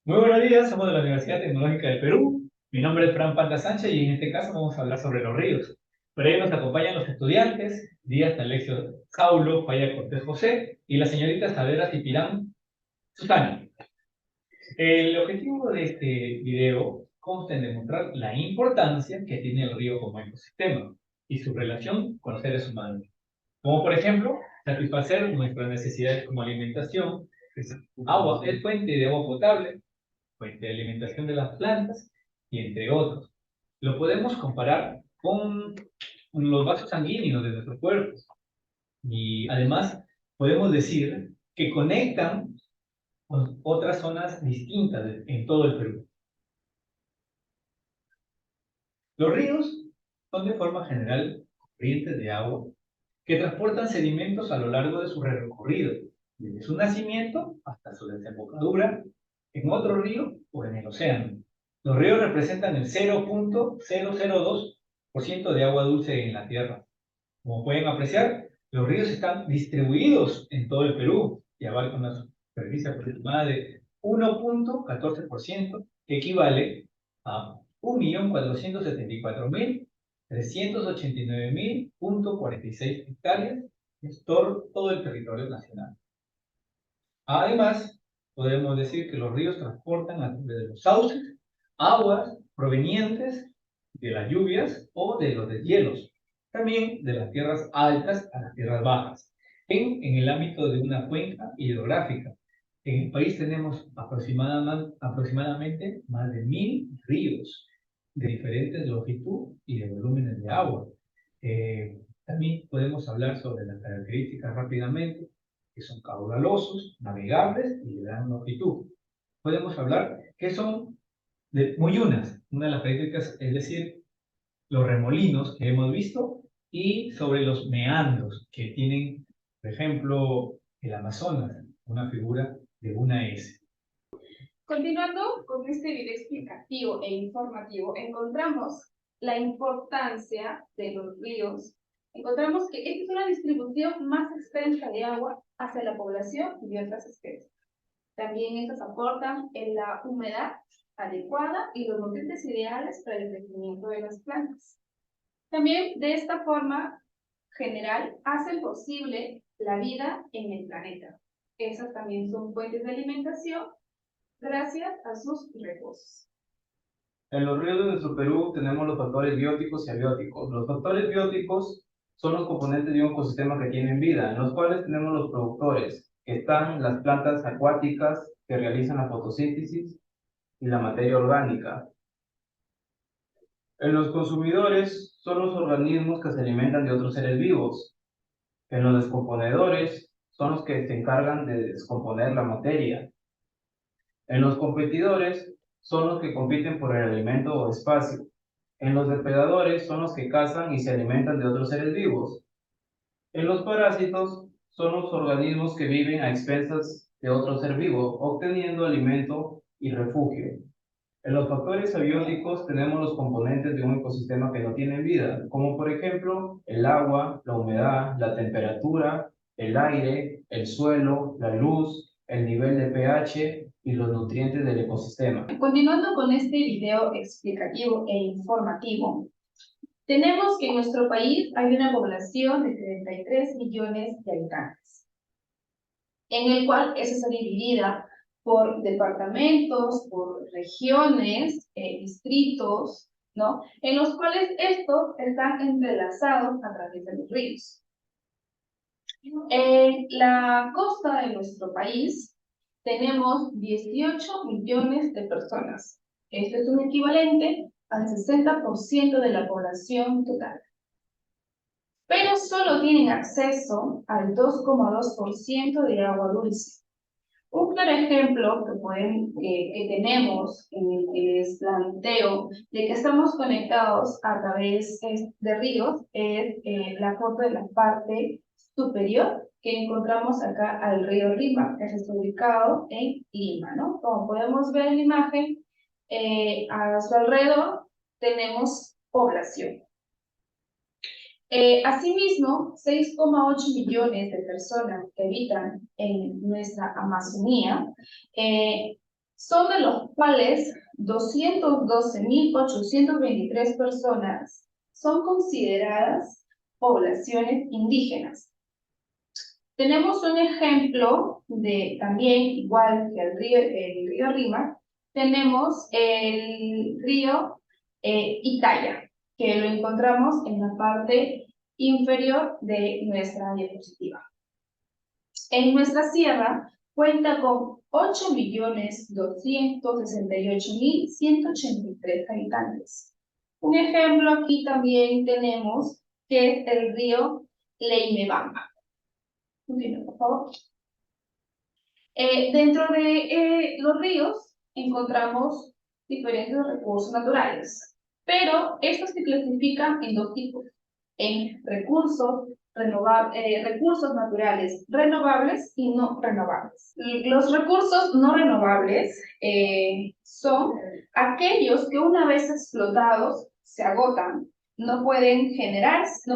Muy buenos días, somos de la Universidad Tecnológica del Perú. Mi nombre es Fran Panta Sánchez y en este caso vamos a hablar sobre los ríos. Por ello nos acompañan los estudiantes, Díaz Alexio Saulo, Falla Cortés José y la señorita Saavedra Cipirán Susana. El objetivo de este video consta en demostrar la importancia que tiene el río como ecosistema y su relación con los seres humanos. Como por ejemplo, satisfacer nuestras necesidades como alimentación, agua, es fuente de agua potable, fuente de alimentación de las plantas y entre otros. Lo podemos comparar con los vasos sanguíneos de nuestro cuerpo y además podemos decir que conectan con otras zonas distintas en todo el Perú. Los ríos son de forma general corrientes de agua que transportan sedimentos a lo largo de su recorrido, desde su nacimiento hasta su desembocadura en otro río o en el océano. Los ríos representan el 0,002% de agua dulce en la Tierra. Como pueden apreciar, los ríos están distribuidos en todo el Perú y abarcan una superficie aproximada de 1,14%, que equivale a 1.474.389.46 hectáreas, es todo el territorio nacional. Además, podemos decir que los ríos transportan a través de los sauces aguas provenientes de las lluvias o de los deshielos, también de las tierras altas a las tierras bajas, en el ámbito de una cuenca hidrográfica. En el país tenemos aproximadamente más de 1.000 ríos de diferentes longitud y de volúmenes de agua. También podemos hablar sobre las características rápidamente, que son caudalosos, navegables y de gran longitud. Podemos hablar que son de muyunas, una de las características, es decir, los remolinos que hemos visto, y sobre los meandros que tienen, por ejemplo, el Amazonas, una figura de una S. Continuando con este video explicativo e informativo, encontramos la importancia de los ríos. Encontramos que esta es una distribución más extensa de agua hacia la población y otras especies. También estos aportan en la humedad adecuada y los nutrientes ideales para el crecimiento de las plantas. También de esta forma general hacen posible la vida en el planeta. Esas también son fuentes de alimentación gracias a sus recursos. En los ríos de nuestro Perú tenemos los factores bióticos y abióticos. Los factores bióticos son los componentes de un ecosistema que tienen vida, en los cuales tenemos los productores, que están las plantas acuáticas que realizan la fotosíntesis y la materia orgánica. En los consumidores son los organismos que se alimentan de otros seres vivos. En los descomponedores son los que se encargan de descomponer la materia. En los competidores son los que compiten por el alimento o espacio. En los depredadores son los que cazan y se alimentan de otros seres vivos. En los parásitos son los organismos que viven a expensas de otro ser vivo, obteniendo alimento y refugio. En los factores abióticos tenemos los componentes de un ecosistema que no tienen vida, como por ejemplo el agua, la humedad, la temperatura, el aire, el suelo, la luz, el nivel de pH y los nutrientes del ecosistema. Continuando con este video explicativo e informativo, tenemos que en nuestro país hay una población de 33 millones de habitantes, en el cual esa está dividida por departamentos, por regiones, distritos, ¿no? En los cuales estos están entrelazados a través de los ríos. En la costa de nuestro país tenemos 18 millones de personas. Este es un equivalente al 60% de la población total. Pero solo tienen acceso al 2,2% de agua dulce. Un claro ejemplo que tenemos en el que les planteo de que estamos conectados a través de ríos es la foto de la parte superior que encontramos acá al río Lima, que está ubicado en Lima, ¿no? Como podemos ver en la imagen, a su alrededor tenemos población. Asimismo, 6,8 millones de personas que habitan en nuestra Amazonía son de los cuales 212.823 personas son consideradas poblaciones indígenas. Tenemos un ejemplo de también, igual que el río Rímac, tenemos el río Italia, que lo encontramos en la parte inferior de nuestra diapositiva. En nuestra sierra cuenta con 8.268.183 habitantes. Un ejemplo aquí también tenemos que es el río Leimebamba. Continúa, por favor. Dentro de los ríos encontramos diferentes recursos naturales, pero estos se clasifican en dos tipos, en recursos naturales renovables y no renovables. Los recursos no renovables son aquellos que una vez explotados se agotan, no pueden generarse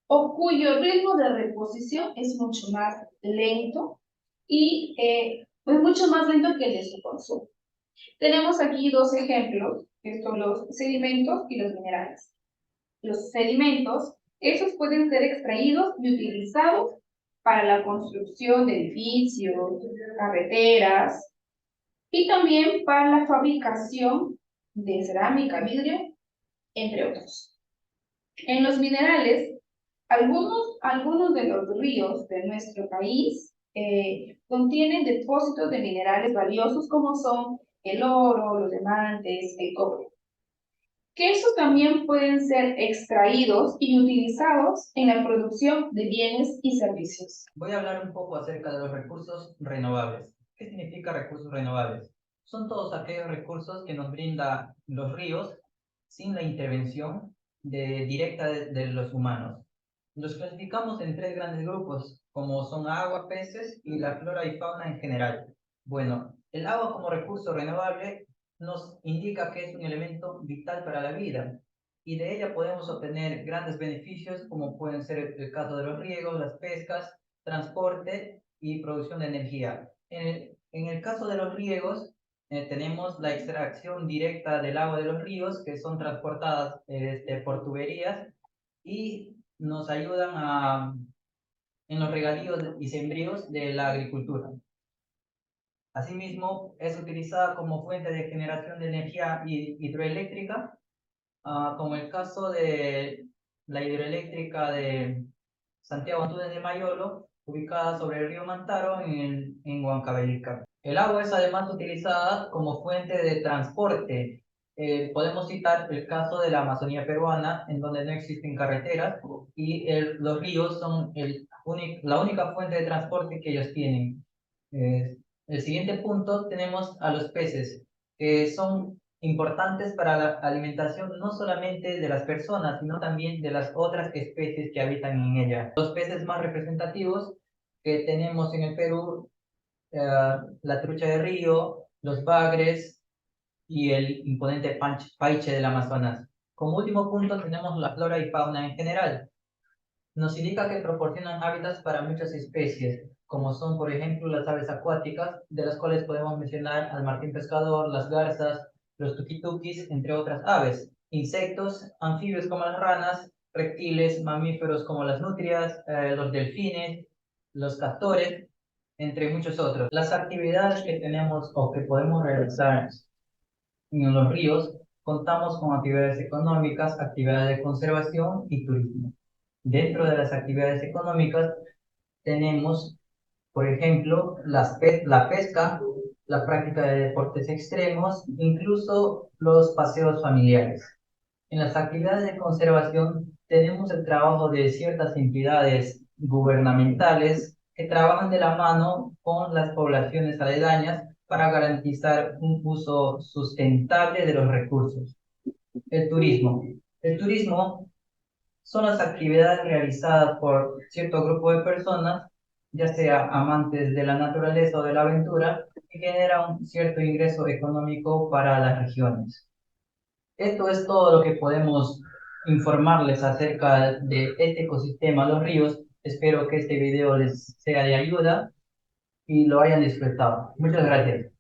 o cuyo ritmo de reposición es mucho más lento y es mucho más lento que el de su consumo. Tenemos aquí dos ejemplos, que son los sedimentos y los minerales. Los sedimentos, esos pueden ser extraídos y utilizados para la construcción de edificios, carreteras y también para la fabricación de cerámica, vidrio, entre otros. En los minerales, algunos de los ríos de nuestro país contienen depósitos de minerales valiosos como son el oro, los diamantes, el cobre, que estos también pueden ser extraídos y utilizados en la producción de bienes y servicios. Voy a hablar un poco acerca de los recursos renovables. ¿Qué significa recursos renovables? Son todos aquellos recursos que nos brindan los ríos sin la intervención directa de los humanos. Los clasificamos en tres grandes grupos, como son agua, peces y la flora y fauna en general. Bueno, el agua como recurso renovable nos indica que es un elemento vital para la vida y de ella podemos obtener grandes beneficios como pueden ser el caso de los riegos, las pescas, transporte y producción de energía. En el caso de los riegos, tenemos la extracción directa del agua de los ríos que son transportadas por tuberías y nos ayudan en los regadíos y sembríos de la agricultura. Asimismo, es utilizada como fuente de generación de energía hidroeléctrica, como el caso de la hidroeléctrica de Santiago Antúnez de Mayolo, ubicada sobre el río Mantaro en Huancavelica. El agua es además utilizada como fuente de transporte. Podemos citar el caso de la Amazonía peruana, en donde no existen carreteras y los ríos son la única fuente de transporte que ellos tienen. El siguiente punto tenemos a los peces, que son importantes para la alimentación no solamente de las personas, sino también de las otras especies que habitan en ella. Los peces más representativos que tenemos en el Perú, la trucha de río, los bagres y el imponente paiche del Amazonas. Como último punto tenemos la flora y fauna en general. Nos indica que proporcionan hábitats para muchas especies, como son, por ejemplo, las aves acuáticas, de las cuales podemos mencionar al martín pescador, las garzas, los tuquituquis, entre otras aves. Insectos, anfibios como las ranas, reptiles, mamíferos como las nutrias, los delfines, los castores, entre muchos otros. Las actividades que tenemos o que podemos realizar en los ríos, contamos con actividades económicas, actividades de conservación y turismo. Dentro de las actividades económicas tenemos, por ejemplo, la pesca, la práctica de deportes extremos, incluso los paseos familiares. En las actividades de conservación tenemos el trabajo de ciertas entidades gubernamentales que trabajan de la mano con las poblaciones aledañas para garantizar un uso sustentable de los recursos. El turismo. El turismo son las actividades realizadas por cierto grupo de personas, ya sea amantes de la naturaleza o de la aventura, que generan un cierto ingreso económico para las regiones. Esto es todo lo que podemos informarles acerca de este ecosistema, los ríos. Espero que este video les sea de ayuda y lo hayan disfrutado. Muchas gracias.